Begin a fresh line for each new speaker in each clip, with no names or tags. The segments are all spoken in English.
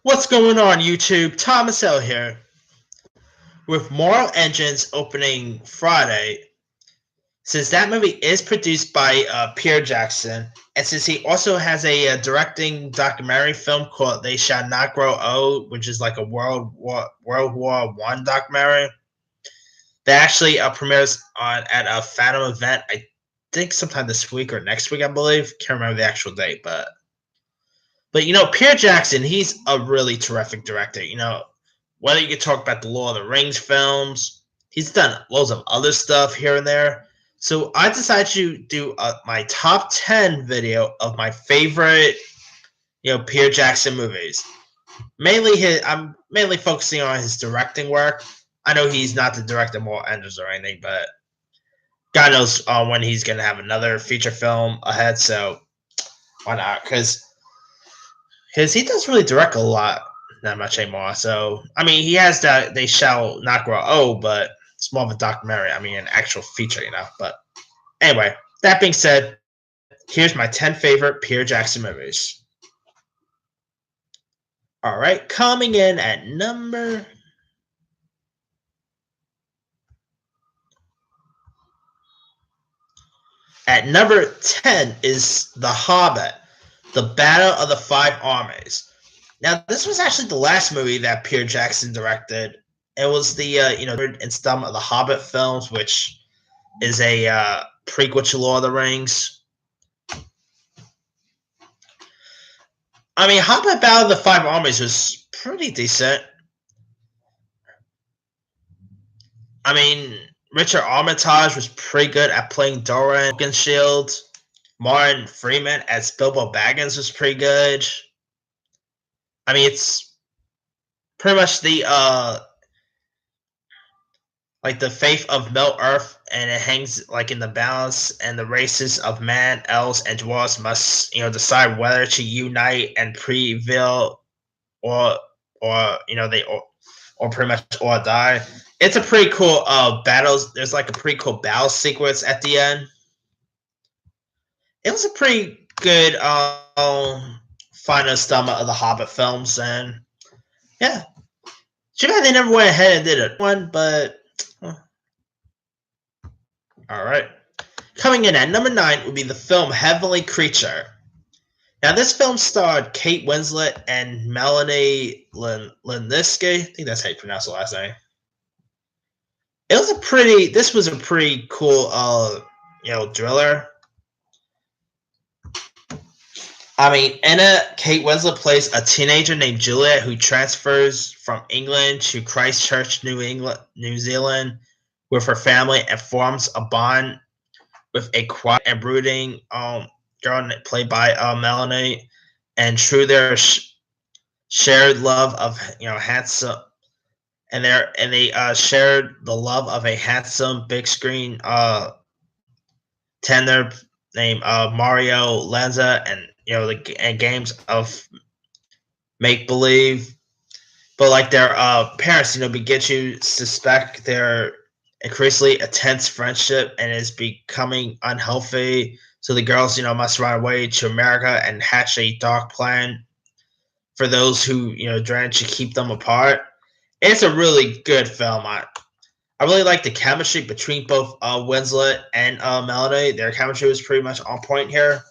What's going on, YouTube? Thomas L here. With Moral Engines opening Friday, since that movie is produced by Pierre Jackson, and since he also has a directing documentary film called "They Shall Not Grow Old," which is like a World War I documentary, that actually premieres on at a Phantom event. I think sometime this week or next week, I believe. Can't remember the actual date, but Pierre Jackson, he's a really terrific director. Whether you could talk about the Lord of the Rings films, he's done loads of other stuff here and there. So I decided to do my top 10 video of my favorite, Pierre Jackson movies. I'm mainly focusing on his directing work. I know he's not the director of Moral Engines or anything, but God knows when he's going to have another feature film ahead. So why not? Because he does really direct a lot, not much anymore. So I mean, he has that "They Shall Not Grow Old," but it's more of a documentary. I mean, an actual feature. But anyway, that being said, here's my 10 favorite Pierre Jackson movies. All right, coming in at number At number 10 is The Hobbit, The Battle of the Five Armies. Now, this was actually the last movie that Pierre Jackson directed. It was the third installment of the Hobbit films, which is a prequel to Lord of the Rings. I mean, Hobbit Battle of the Five Armies was pretty decent. I mean, Richard Armitage was pretty good at playing Doran Oakenshield. Martin Freeman as Bilbo Baggins was pretty good. I mean, it's pretty much the the faith of Middle Earth, and it hangs like in the balance, and the races of man, elves, and dwarves must decide whether to unite and prevail, or or pretty much or die. It's a pretty cool battles. There's like a pretty cool battle sequence at the end. It was a pretty good final installment of the Hobbit films, and yeah, too bad they never went ahead and did it one, but all right. Coming in at number 9 would be the film Heavenly Creature. Now, this film starred Kate Winslet and Melanie Lynskey. I think that's how you pronounce the last name. This was a pretty cool, thriller. I mean, in it, Kate Winslet plays a teenager named Juliet who transfers from England to Christchurch, New Zealand, with her family and forms a bond with a quiet and brooding girl played by Melanie, and through their shared love of handsome, they shared the love of a handsome big screen tender named Mario Lanza, and and games of make believe. But like their parents, begin to suspect their increasingly intense friendship and is becoming unhealthy. So the girls, must run away to America and hatch a dark plan for those who, trying to keep them apart. It's a really good film. I really like the chemistry between both Winslet and Melanie. Their chemistry was pretty much on point here.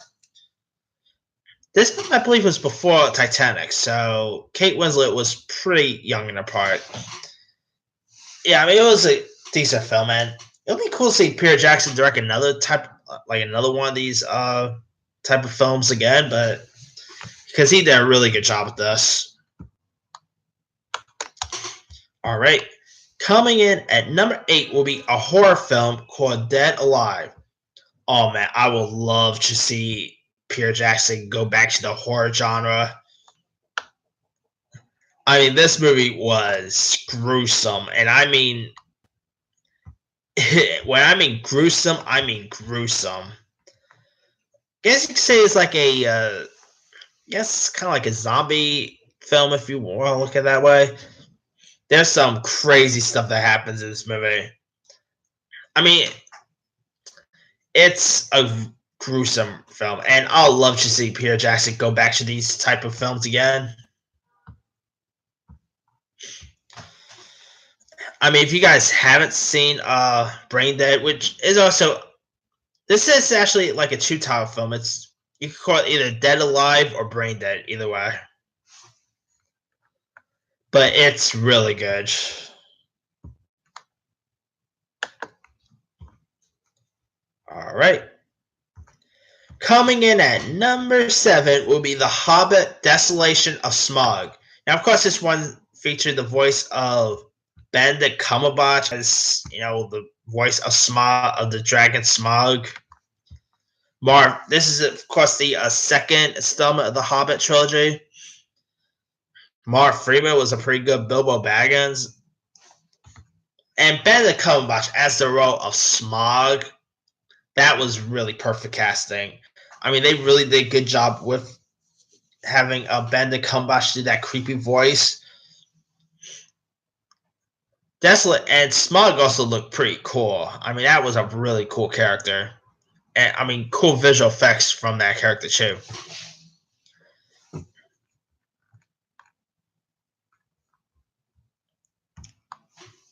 This film, I believe, was before Titanic, so Kate Winslet was pretty young in her part. Yeah, I mean, it was a decent film, and it would be cool to see Pierre Jackson direct another one of these type of films again, but because he did a really good job with this. All right, coming in at number 8 will be a horror film called Dead Alive. Oh man, I would love to see Pierre Jackson go back to the horror genre. I mean, this movie was gruesome, and I mean, when I mean gruesome, I mean gruesome. I guess you could say it's like kind of like a zombie film if you want to look at it that way. There's some crazy stuff that happens in this movie. I mean, it's a gruesome film, and I'll love to see Peter Jackson go back to these type of films again. I mean, if you guys haven't seen Brain Dead, which is also this is actually like a two-title film. It's you could call it either Dead Alive or Brain Dead, either way. But it's really good. All right. Coming in at number 7 will be The Hobbit: Desolation of Smaug. Now, of course, this one featured the voice of Benedict Cumberbatch as the voice of Smaug, of the dragon Smaug. This is of course the second installment of the Hobbit trilogy. Mark Freeman was a pretty good Bilbo Baggins, and Benedict Cumberbatch as the role of Smaug. That was really perfect casting. I mean, they really did a good job with having Benedict Cumberbatch do that creepy voice. Desolate and Smaug also looked pretty cool. I mean, that was a really cool character. And I mean, cool visual effects from that character too.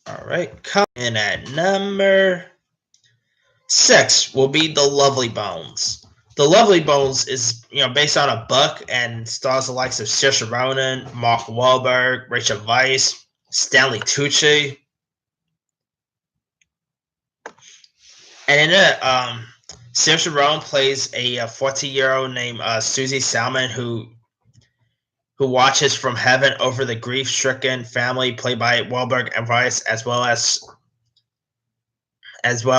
All right, coming in at number 6 will be The Lovely Bones. The Lovely Bones is based on a book and stars the likes of Saoirse Ronan, Mark Wahlberg, Rachel Weisz, Stanley Tucci, and in it, Saoirse Ronan plays a 14-year-old named Susie Salmon who watches from heaven over the grief-stricken family played by Wahlberg and Weisz, as well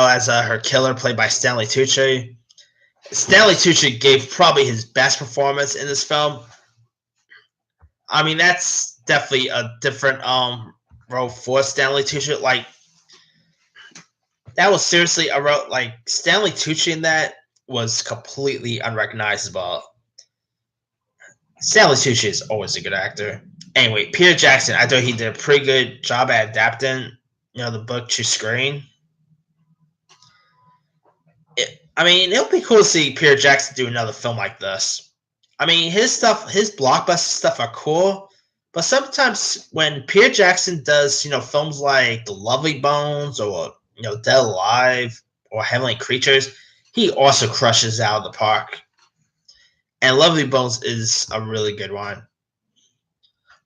as her killer played by Stanley Tucci. Stanley Tucci gave probably his best performance in this film. I mean, that's definitely a different role for Stanley Tucci. Like, that was seriously a role. Like, Stanley Tucci in that was completely unrecognizable. Stanley Tucci is always a good actor. Anyway, Peter Jackson, I thought he did a pretty good job at adapting, the book to screen. I mean, it'll be cool to see Peter Jackson do another film like this. I mean, his blockbuster stuff are cool, but sometimes when Peter Jackson does, films like The Lovely Bones or, Dead Alive or Heavenly Creatures, he also crushes out of the park. And Lovely Bones is a really good one.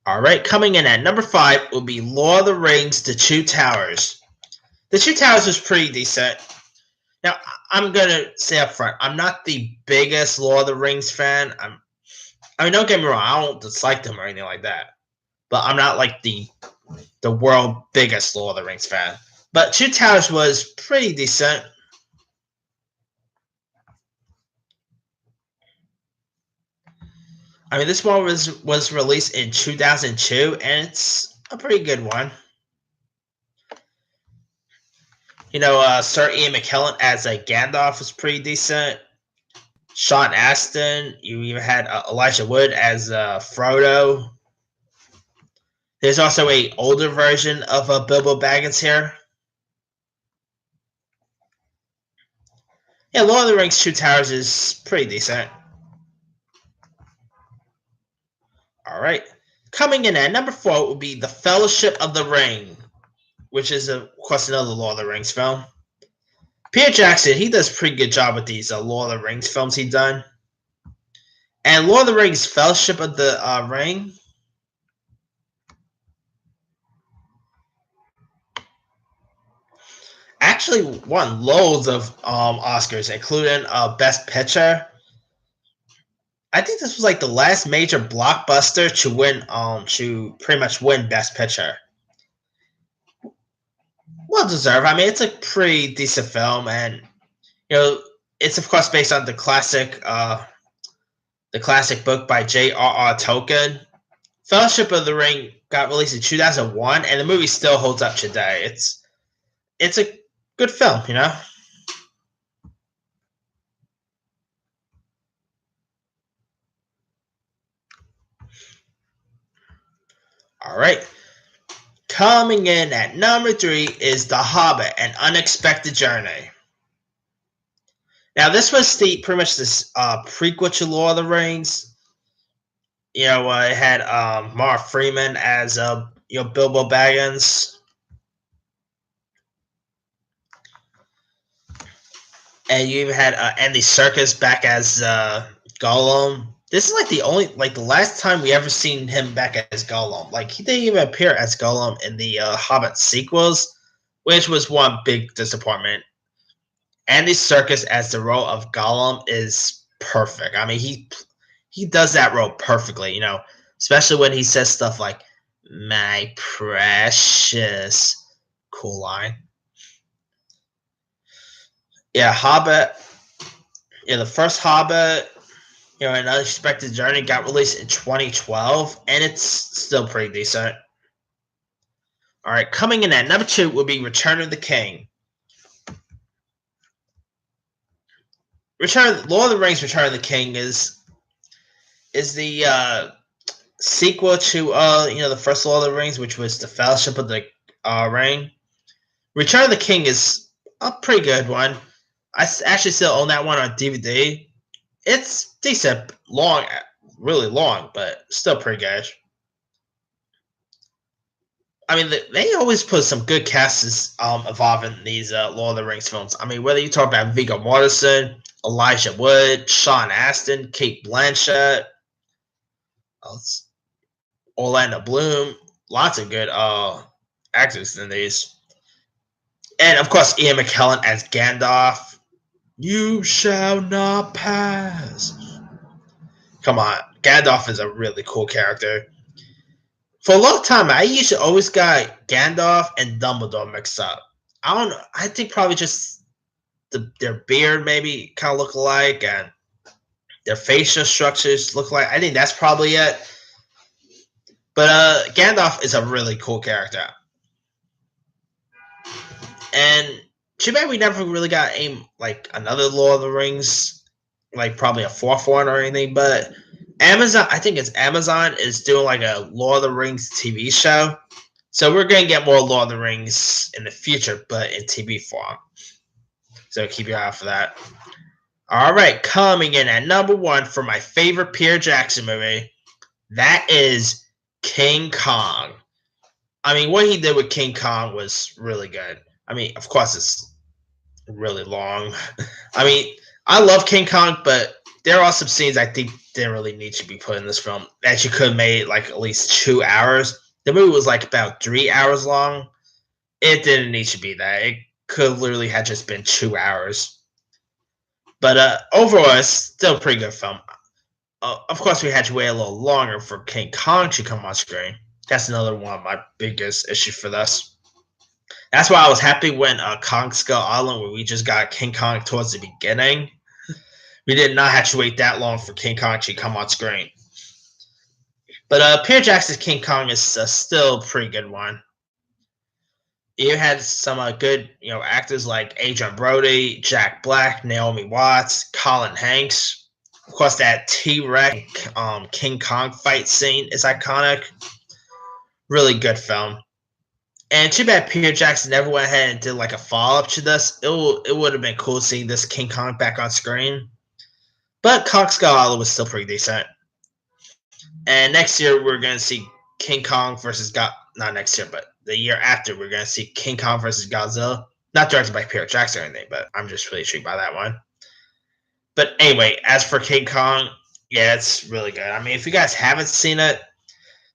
All right, coming in at number 5 will be Lord of the Rings: The Two Towers. The Two Towers was pretty decent. Now, I'm going to say up front, I'm not the biggest Lord of the Rings fan. I mean, don't get me wrong, I don't dislike them or anything like that. But I'm not like the world biggest Lord of the Rings fan. But Two Towers was pretty decent. I mean, this one was released in 2002, and it's a pretty good one. Sir Ian McKellen as a Gandalf was pretty decent. Sean Astin. You even had Elijah Wood as Frodo. There's also a older version of Bilbo Baggins here. Yeah, Lord of the Rings: Two Towers is pretty decent. All right. Coming in at number 4 will be The Fellowship of the Ring, which is, of course, another Lord of the Rings film. Peter Jackson, he does a pretty good job with these Lord of the Rings films he's done. And Lord of the Rings: Fellowship of the Ring actually won loads of Oscars, including Best Picture. I think this was like the last major blockbuster to win, to pretty much win Best Picture. Well deserved. I mean, it's a pretty decent film, and it's of course based on the classic book by J.R.R. Tolkien. Fellowship of the Ring got released in 2001, and the movie still holds up today. It's a good film, All right. Coming in at number 3 is The Hobbit: An Unexpected Journey. Now, this was pretty much this prequel to Lord of the Rings. It had Mark Freeman as Bilbo Baggins. And you even had Andy Serkis back as Gollum. This is like the last time we ever seen him back as Gollum. Like he didn't even appear as Gollum in the Hobbit sequels, which was one big disappointment. Andy Serkis as the role of Gollum is perfect. I mean, he does that role perfectly. Especially when he says stuff like "my precious," cool line. Yeah, Hobbit. Yeah, the first Hobbit, An Unexpected Journey got released in 2012, and it's still pretty decent. All right, coming in at number 2 will be Return of the King. Lord of the Rings: Return of the King is the sequel to the first Lord of the Rings, which was the Fellowship of the Ring. Return of the King is a pretty good one. I actually still own that one on DVD. It's decent, long, really long, but still pretty good. I mean, they always put some good casts involved in these Lord of the Rings films. I mean, whether you talk about Viggo Mortensen, Elijah Wood, Sean Astin, Cate Blanchett, Orlando Bloom, lots of good actors in these. And, of course, Ian McKellen as Gandalf. You shall not pass. Come on, Gandalf is a really cool character. For a long time, I used to always got Gandalf and Dumbledore mixed up. I don't know. I think probably just their beard maybe kind of look alike and their facial structures look like. I think that's probably it. But Gandalf is a really cool character. And too bad we never really got another Lord of the Rings, like probably a fourth one or anything. But Amazon, I think it's Amazon, is doing like a Lord of the Rings TV show. So we're going to get more Lord of the Rings in the future, but in TV form. So keep your eye out for that. All right, coming in at number 1 for my favorite Peter Jackson movie, that is King Kong. I mean, what he did with King Kong was really good. I mean, of course, it's really long. I mean, I love King Kong, but there are some scenes I think didn't really need to be put in this film that you could have made like at least 2 hours. The movie was like about 3 hours long. It didn't need to be that. It could literally have just been 2 hours. But overall, it's still a pretty good film. Of course, we had to wait a little longer for King Kong to come on screen. That's another one of my biggest issues for this. That's why I was happy when Kong Skull Island, where we just got King Kong towards the beginning. We did not have to wait that long for King Kong to come on screen. But Peter Jackson's King Kong is still a pretty good one. You had some good, actors like Adrien Brody, Jack Black, Naomi Watts, Colin Hanks. Of course, that T-Rex King Kong fight scene is iconic. Really good film. And too bad Peter Jackson never went ahead and did like a follow-up to this. It would have been cool seeing this King Kong back on screen. But Kong Skull Island was still pretty decent. And next year, we're going to see King Kong versus not next year, but the year after, we're going to see King Kong versus Godzilla. Not directed by Peter Jackson or anything, but I'm just really intrigued by that one. But anyway, as for King Kong, yeah, it's really good. I mean, if you guys haven't seen it,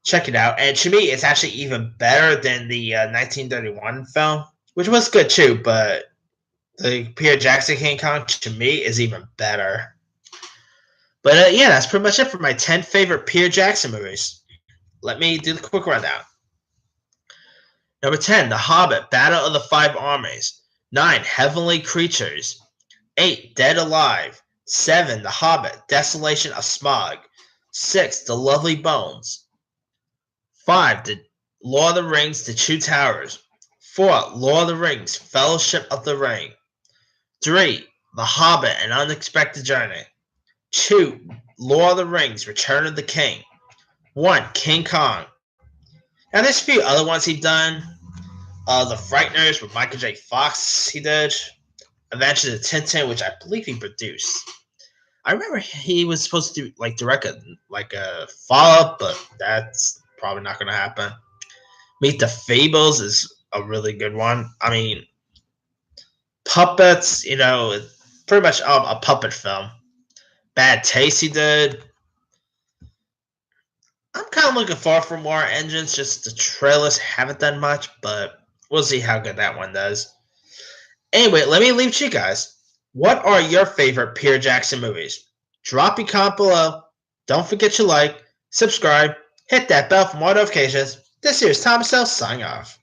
check it out. And to me, it's actually even better than the 1931 film, which was good too, but the Peter Jackson King Kong, to me, is even better. But yeah, that's pretty much it for my 10 favorite Peter Jackson movies. Let me do the quick rundown. Number 10, The Hobbit, Battle of the Five Armies. 9, Heavenly Creatures. 8, Dead Alive. 7, The Hobbit, Desolation of Smaug. 6, The Lovely Bones. 5, The Lord of the Rings, The Two Towers. 4, Lord of the Rings, Fellowship of the Ring. 3, The Hobbit, An Unexpected Journey. 2, Lord of the Rings, Return of the King. 1, King Kong. Now, there's a few other ones he's done. The Frighteners with Michael J. Fox, he did. Adventures of Tintin, which I believe he produced. I remember he was supposed to direct a follow-up, but that's probably not going to happen. Meet the Fables is a really good one. I mean, puppets, pretty much a puppet film. Bad Taste he did. I'm kind of looking forward for more Engines. Just the trailers haven't done much, but we'll see how good that one does. Anyway, let me leave it to you guys. What are your favorite Peter Jackson movies? Drop your comment below. Don't forget to like, subscribe, hit that bell for more notifications. This here is Thomas L. signing off.